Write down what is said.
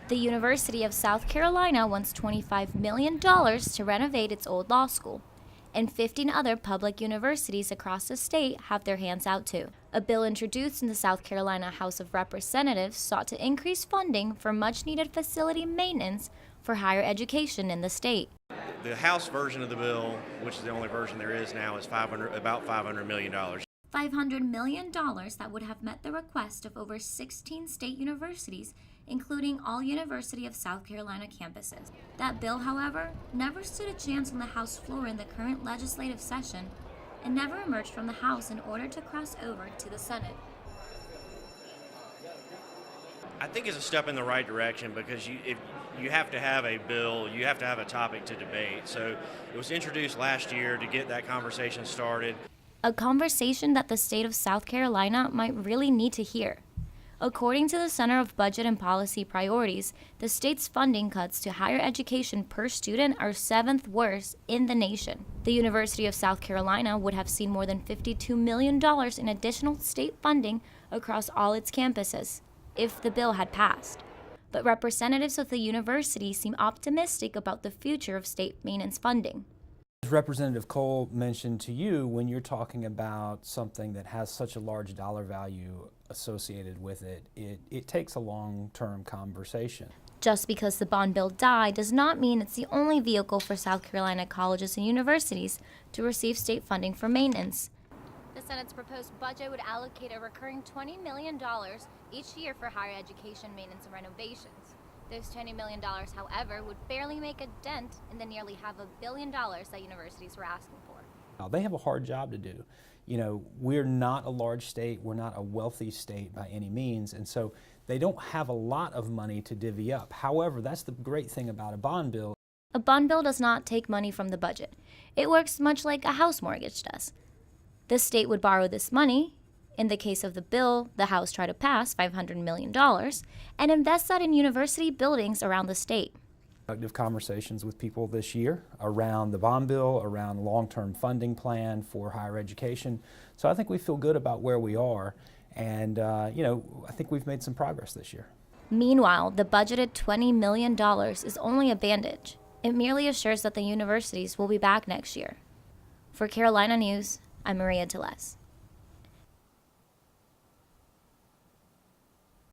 The University of South Carolina wants $25 million to renovate its old law school, and 15 other public universities across the state have their hands out too. A bill introduced in the South Carolina House of Representatives sought to increase funding for much-needed facility maintenance for higher education in the state. The House version of the bill, which is the only version there is now, is about $500 million. $500 million that would have met the request of over 16 state universities, including all University of South Carolina campuses. That bill, however, never stood a chance on the House floor in the current legislative session and never emerged from the House in order to cross over to the Senate. I think it's a step in the right direction because if you have to have a bill, you have to have a topic to debate. So it was introduced last year to get that conversation started. A conversation that the state of South Carolina might really need to hear. According to the Center of Budget and Policy Priorities, the state's funding cuts to higher education per student are 7th worst in the nation. The University of South Carolina would have seen more than $52 million in additional state funding across all its campuses if the bill had passed. But representatives of the university seem optimistic about the future of state maintenance funding. As Representative Cole mentioned to you, when you're talking about something that has such a large dollar value associated with it, it takes a long-term conversation. Just because the bond bill died does not mean it's the only vehicle for South Carolina colleges and universities to receive state funding for maintenance. The Senate's proposed budget would allocate a recurring $20 million each year for higher education maintenance and renovations. Those $20 million, however, would barely make a dent in the nearly $500 million that universities were asking for. They have a hard job to do. You know, we're not a large state, we're not a wealthy state by any means, and so they don't have a lot of money to divvy up. However, that's the great thing about a bond bill. A bond bill does not take money from the budget. It works much like a house mortgage does. The state would borrow this money. In the case of the bill the House tried to pass, $500 million, and invest that in university buildings around the state. Productive conversations with people this year around the bond bill, around long-term funding plan for higher education. So I think we feel good about where we are, and you know, I think we've made some progress this year. Meanwhile, the budgeted $20 million is only a bandage. It merely assures that the universities will be back next year. For Carolina News, I'm Maria Teles.